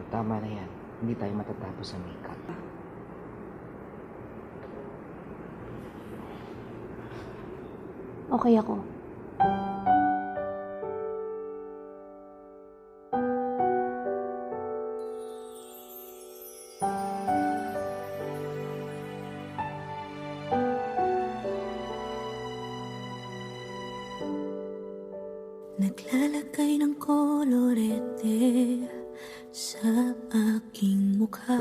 Tama na yan. Hindi tayo matatapos sa makeup. Okay ako. Naglalagay ng kolorete sa aking mukha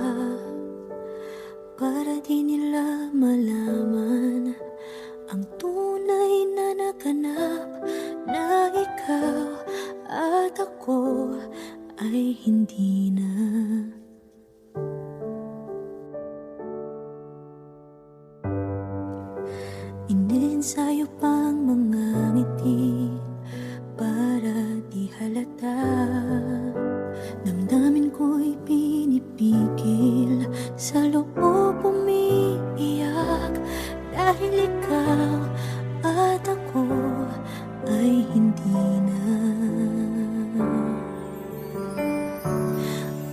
para di nila malaman ang tunay na naganap, na ikaw at ako ay hindi na. Iniensayo pang mga ngiti para di halata. Damdamin ko'y pinipigil, sa loob umiiyak, dahil ikaw at ako ay hindi na.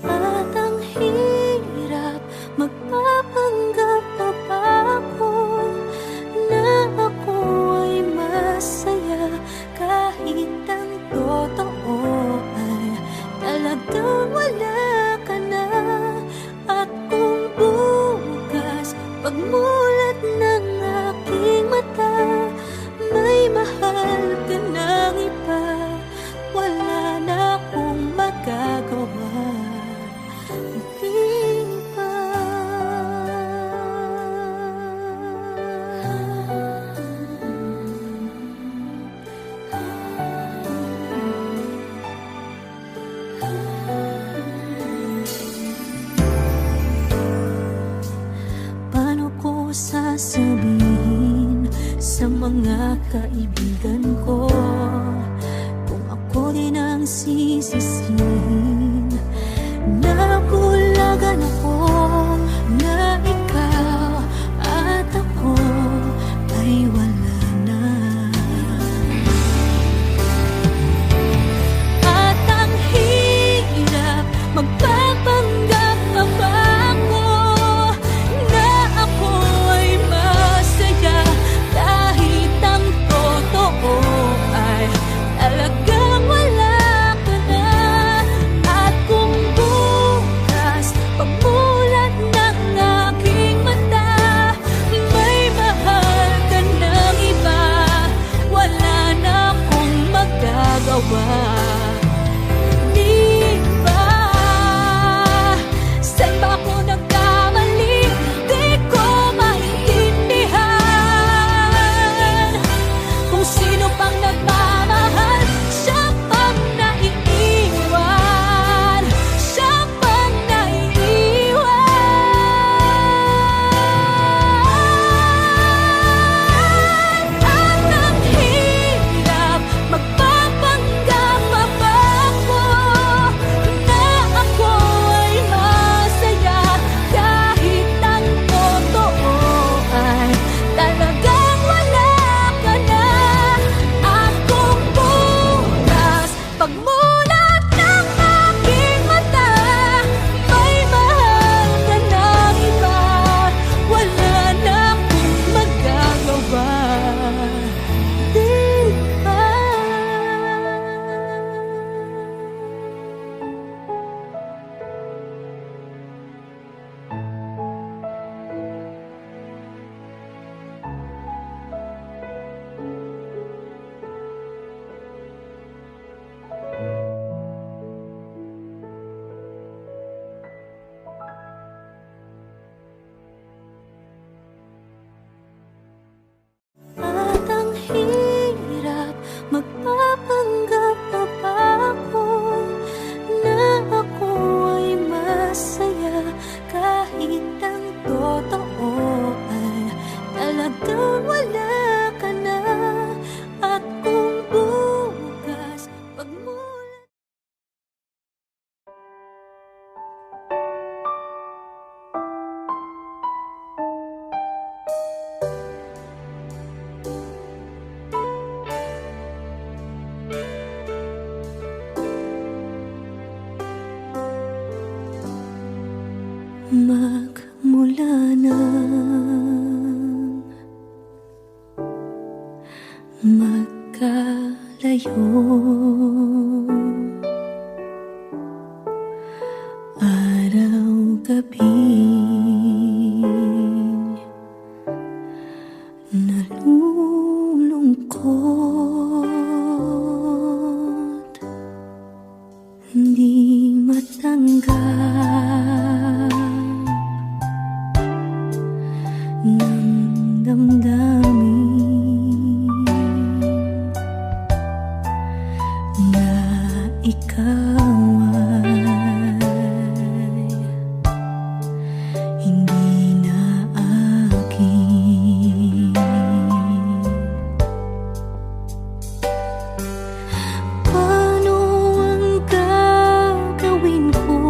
At ang hirap, magpapanggap pa ba ako na ako ay masaya, kahit ang totoo ay talagang wala ka na. At kung bukas pagmulat ng aking mata, may mahal ka ng iba, wala na akong magagawa. Di ba? Paano ko sasabihin sa mga kaibigan ko kung ako din ang sisisihin? Nabulagan ako na ikaw at ako ay wala na. At ang hirap, magpapanggap pa ba ako na ako ay masaya, kahit ang totoo magmula nang magkalayo. Araw-gabing nalulungkot, hindi matanggap ng damdamin na ikaw ay hindi na akin. Paano ang gagawin ko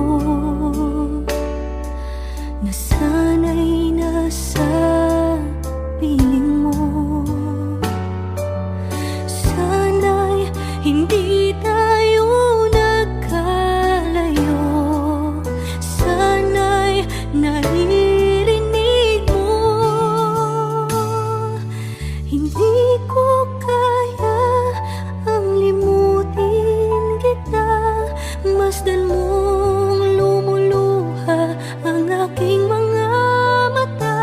na sana'y nasa piling mo? Sana'y hindi tayo nagkalayo. Sana'y naririnig mo. Hindi ko kaya ang limutin kita. Masdan mong lumuluha ang aking mga mata.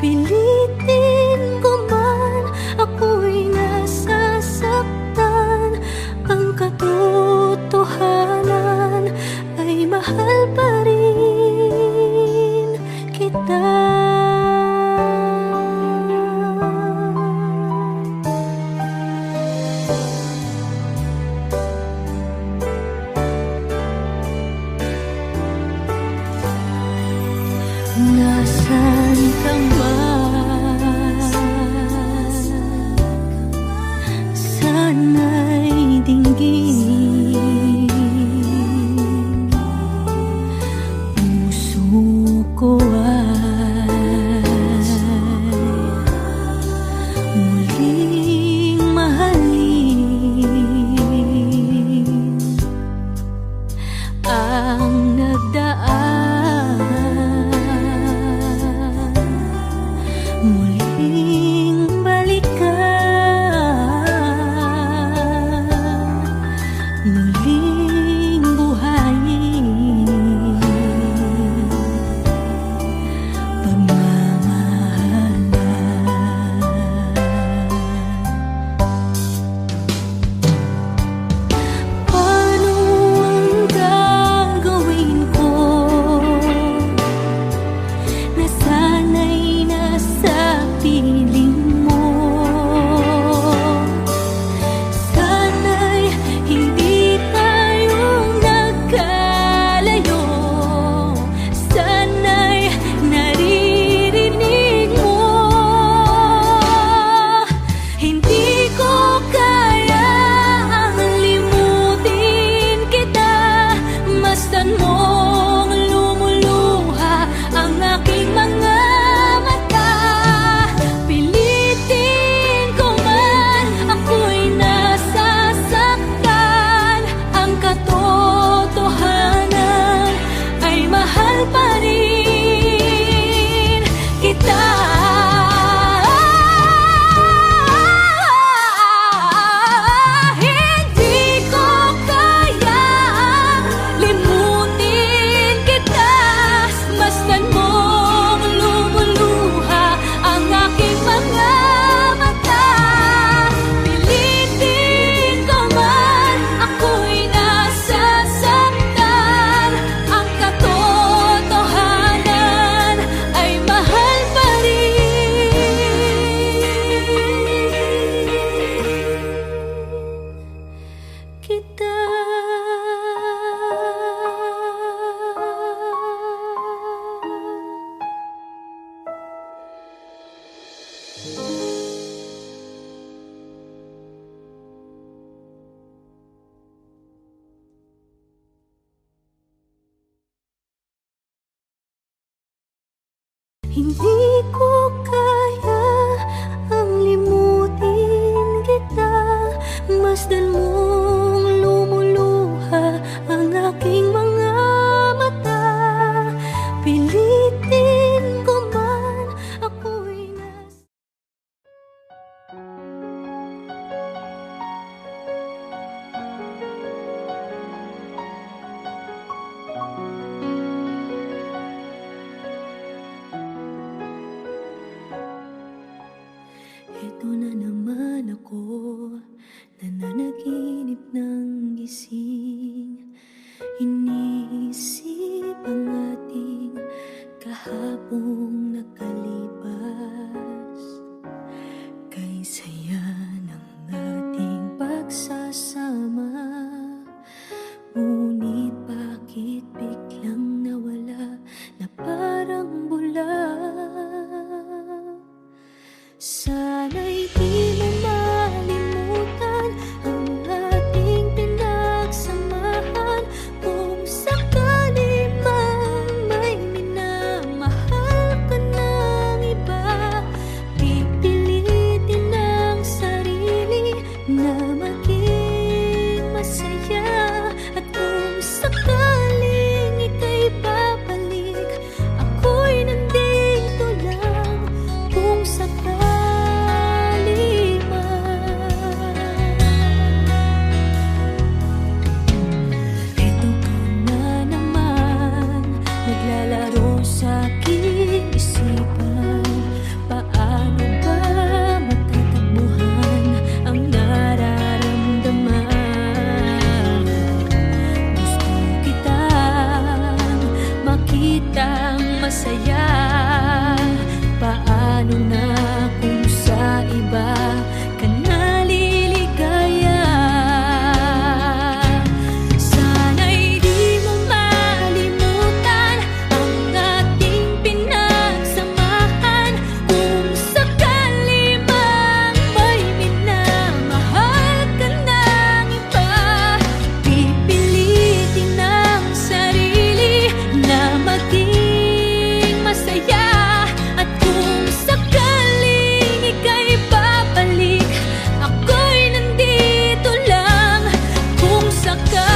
Pilitin ko man, ako'y nasasaktan. Ang katotohanan ay mahal pa rin kita. Nasaan ka man? Sana'y dinggin. Puso ko ay muling mahalin ang nagdaan. Muling balikan, muling buhayin pagmamahalan. Paano ang gagawin ko na sana'y nasa piling mo? Sana'y hindi tayo nagkalayo. Sana'y naririnig mo. Hindi ko kaya ang limutin kita. Masdan mong lumuluha ang aking mga mata. Pilitin ko man, ako'y nasasaktan. Ang katotohanan ay mahal pa rin kita. Hindi ko kayang limutin kita. Masdan mong lumuluha ang aking mga mata. Pilitin ko man, ako'y nasasaktan. Ang katotohanan ay mahal pa rin kita. Hindi ko kaya ang limutin kita. Masdan mong lumuluha ang aking mga mata. masaya. Paano na kung sa iba ka naliligaya? Sana'y di mo malimutan ang ating pinagsamahan. Kung sakali mang may minamahal ka ng iba, pipilitin ang sarili na maging masaya. At kung sakaling ika'y babalik, ako'y nandito lang. Kung sakali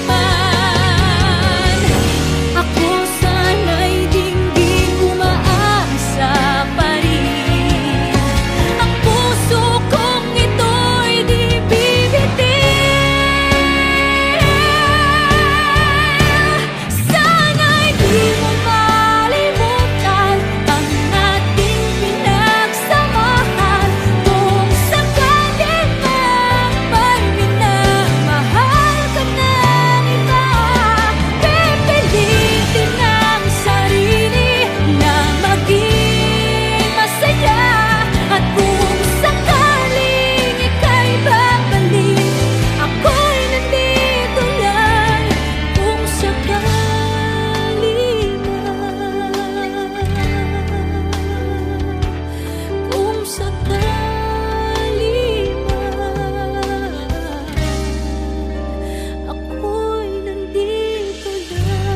man, ako sana'y dinggin umaasa pa rin. Ang puso kong ito'y di bibitin. Sana'y di mo malimutan ang ating pinagsamahan. Kung sakali mang may minamahal ka ng iba, pipilitin ang sarili na maging masaya. At kung sakaling ika'y babalik, ako'y nandito lang. Kung sakali man, kung sakali man, ako'y nandito lang.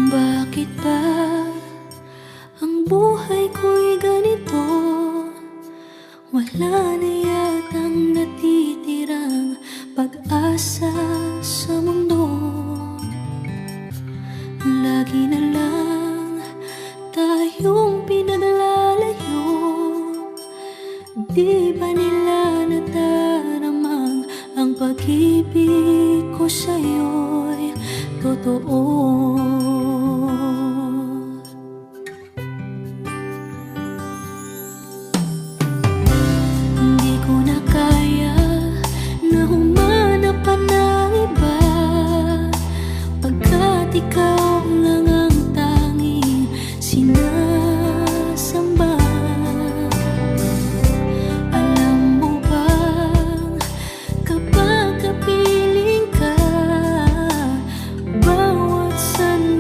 Bakit ba ang buhay ko'y ganito? Wala na yatang natitirang pag-asa sa mundo. Lagi na lang tayong pinaglalayo. Di ba nila nataramang ang pag-ibig ko sa'yo'y totoo? Hindi ko na kaya na humanap pa ng iba, pagkat ikaw lang ang tanging sinasamba. Alam mo bang kapag kapiling ka, bawat sandali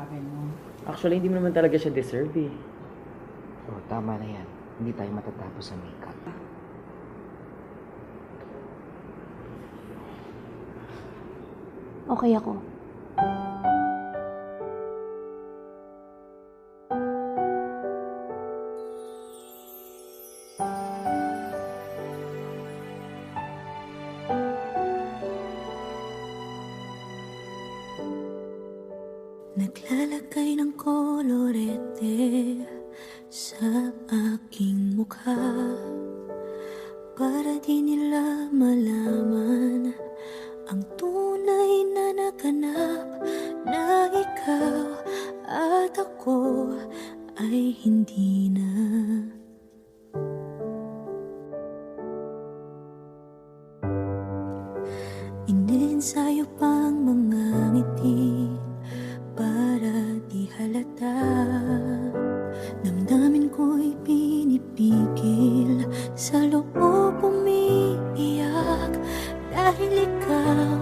sa akin mo. Actually, hindi mo naman talaga siya deserve eh. Oh, tama na yan. Hindi tayo matatapos sa makeup. Okay ako. Naglalagay ng kolorete sa aking mukha para di nila malaman ang tunay na naganap, na ikaw at ako ay hindi na. Ininsayo pang mga ngiti para di halata. Damdamin ko'y pinipigil, sa loob umiiyak, dahil ikaw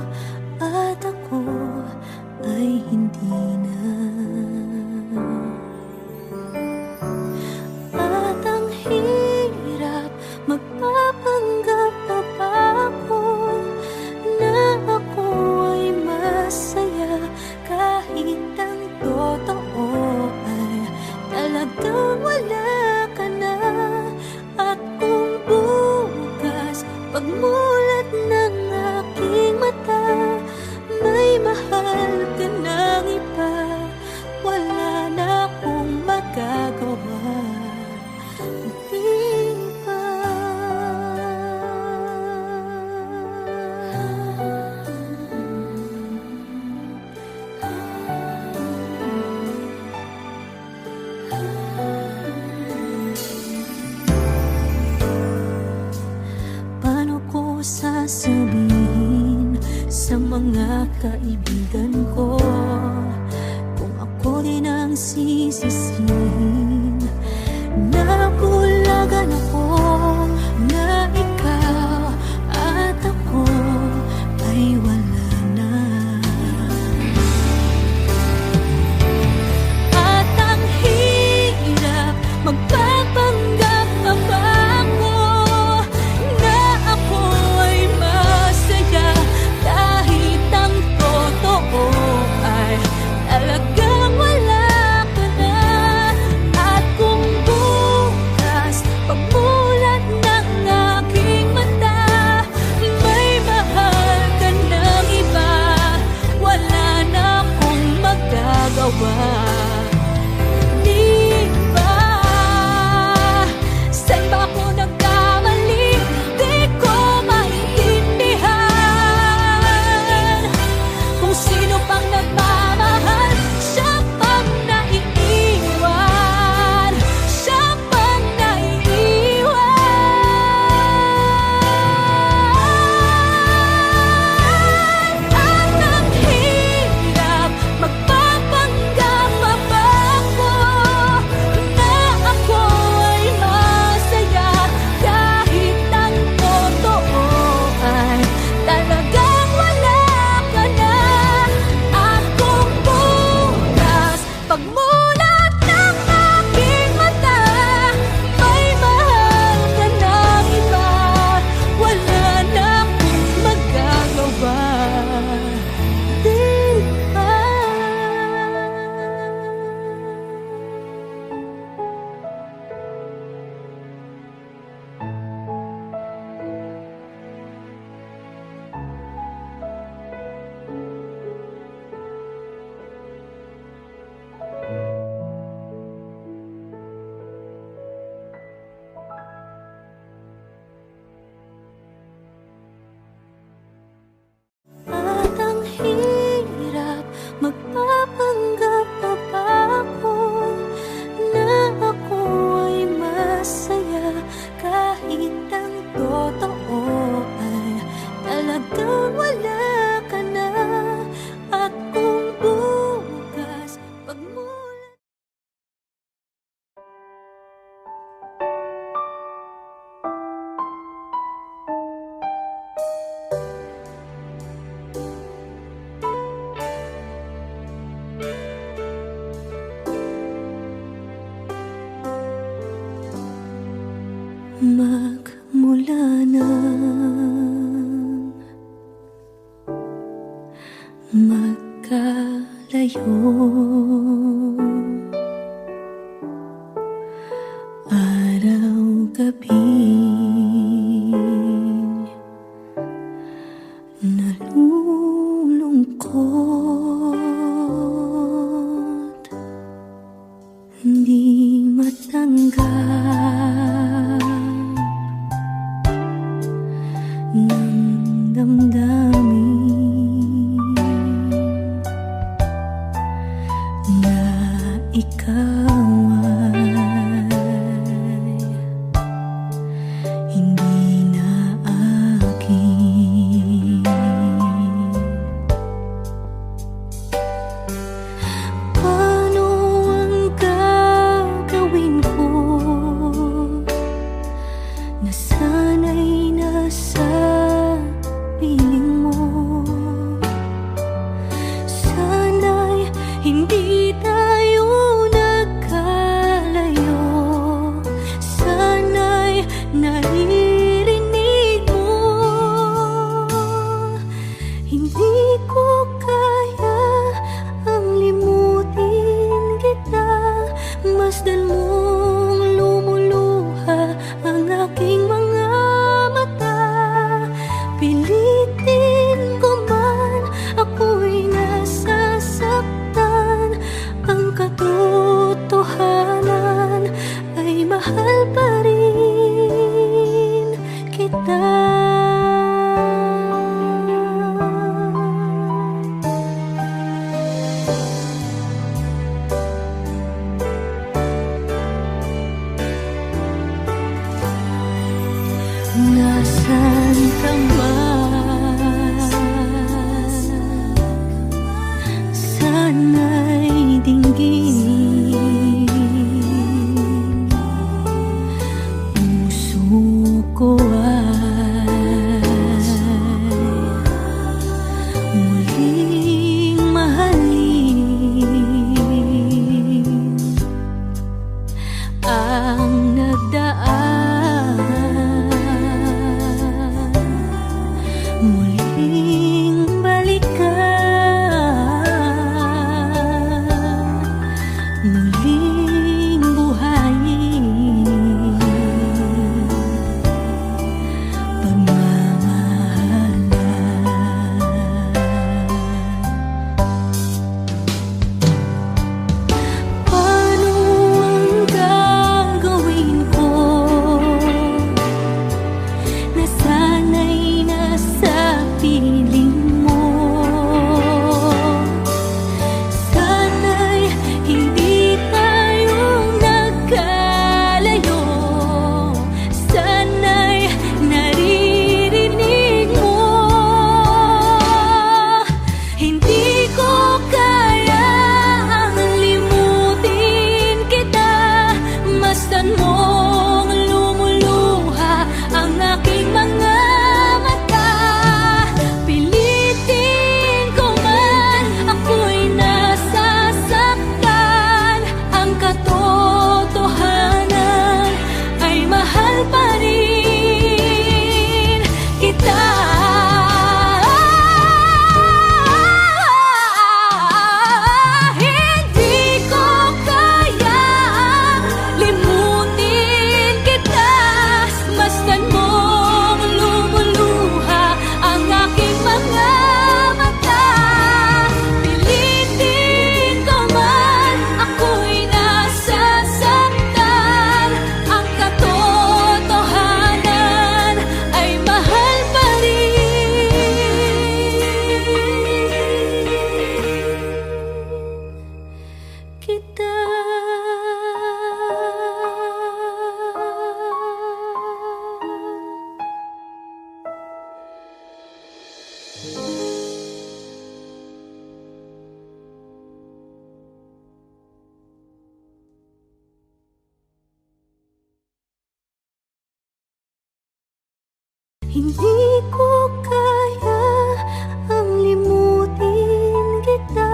at ako ay hindi na. At ang hirap, magpapanggap na ba ako na ako ay masaya, kahit ang totoo ay talagang wala ka na. At kung bukas pagmulat ng aking mata, may mahal ka ng iba, wala na akong magagawa. Di ba? Paano ko sasabihin sa mga kaibigan ko kung ako din ang sisisihin? Nabulagan ako na ikaw at ako ay wala na. At ang hirap, magpapanggap pa ba ako na ako ay masaya, kahit ang totoo ay talagang wala ka na. At kung bukas pagmulat magmula nang magkalayo. Araw-gabi nalulungkot, di matanggap ng damdamin na ikaw ay hindi na akin. Paano ang gagawin ko na sana'y nasa piling mo? Sana'y hindi tayo nagkalayo. Sana'y naririnig mo. Hindi ko kaya ang limutin kita. Masdan mong lumuluha ang aking mga mata. Pilitin ko man, ako'y nasasaktan. Ang katotohanan ay mahal pa rin kita. Nasaan ka man, sana'y dinggin. Puso ko ay muling mahalin. Ang nagdaan muling balikan, muling buhayin pagmamahalan. Paano ang gagawin ko na sana'y nasa piling mo? Sana'y hindi tayo nagkalayo. Sana'y naririnig mo. Hindi ko kaya ang limutin kita. Masdan mong lumuluha ang aking mga mata. Pilitin ko man, ako'y nasasaktan. Ang katotohanan ay mahal pa rin kita. Hindi ko kaya limutin kita. Masdan mong lumuluha ang aking mga mata. Pilitin ko man, ako'y nasasaktan. Ang katotohanan ay mahal pa rin kita. Hindi ko kaya ang limutin kita.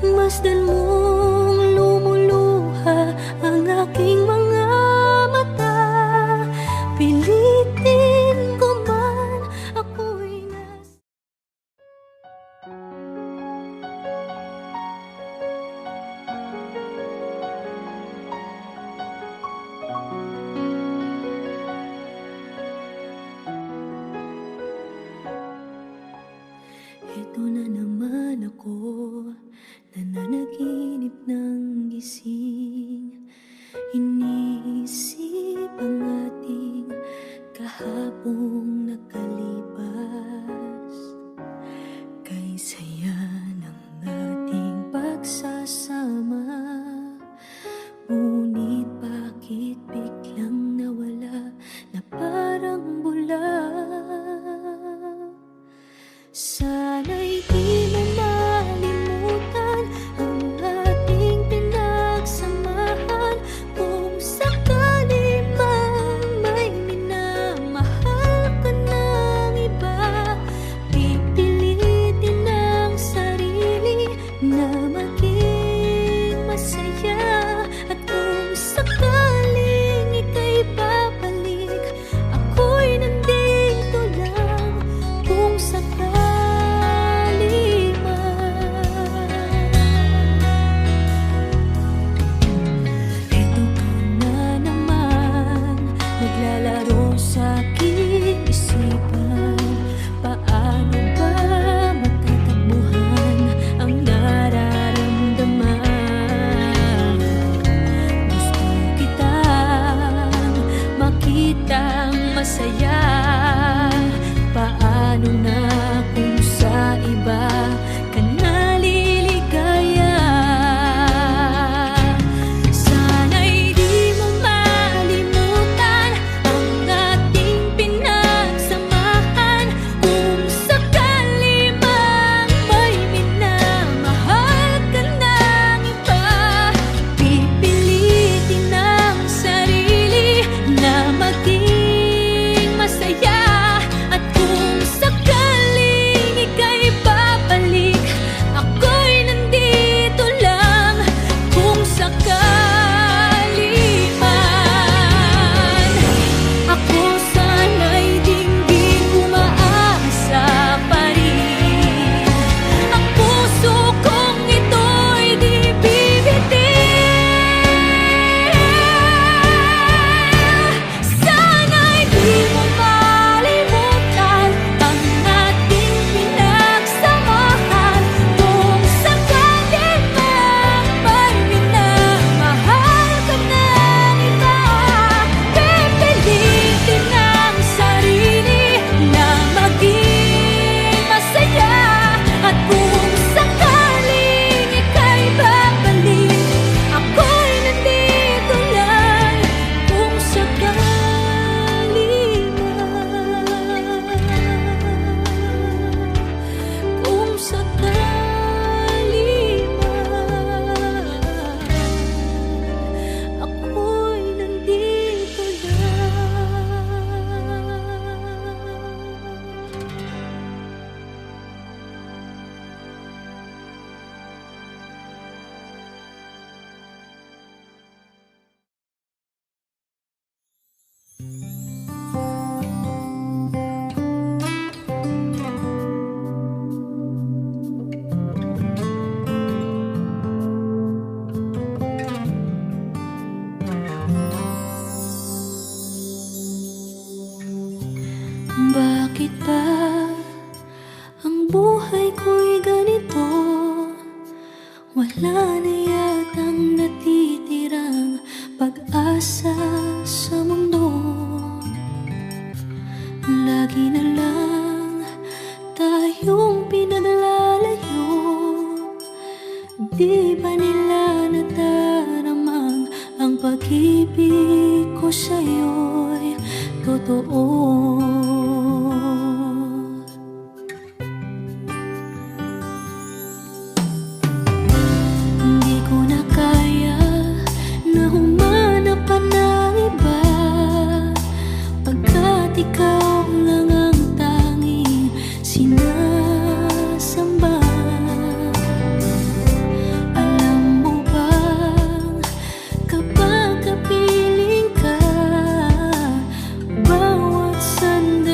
Masdan mong lumuluha ang aking mga mata. ako, nananaginip ng gising. Iniisip ang ating kahapong nakalipas. Kay saya ng ating pagsasama, ngunit bakit biglang nawala na parang bula? Sana'y di mo malimutan ang ating pinagsamahan. Kung sakali mang may minamahal ka ng iba, pipilitin ang sarili na maging masaya. At kung sakaling ika'y babalik, ako'y nandito lang. Kung sakali naglalaro sa aking isipan, paano ba matatakbuhan ang nararamdaman? Gusto kitang makitang masaya, paano na kung sa iba ka naliligaya? Sana'y di mo malimutan ang ating pinagsamahan. Kung sakali mang may minamahal ka ng iba, pipilitin ang sarili na maging masaya. At kung sakaling ika'y babalik, ako'y nandito lang. Kung sakali man, ako sana'y dinggin umaasa pa rin. Ang puso kong ito'y di bibitin. Sana'y di mo malimutan ang ating pinagsamahan. Kung sakali mang may minamahal ka ng iba, pipilitin ang sarili na maging masaya. At kung sakaling ika'y babalik, ako'y nandito lang. Kung sakali man, kung sakali man, ako'y nandito lang. Bakit ba ang buhay ko'y ganito? Wala na yatang natitirang pag-asa sa mundo. Lagi na lang tayong pinaglalayo. Di ba nila nataramang ang pag-ibig ko sa'yo'y totoo? Hindi ko na kaya na humanap pa ng iba, pagkat ikaw lang ang tanging sinasamba. Alam mo bang kapag kapiling ka, bawat sandali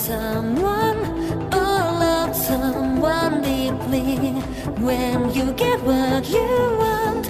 someone or love someone deeply. When you get what you want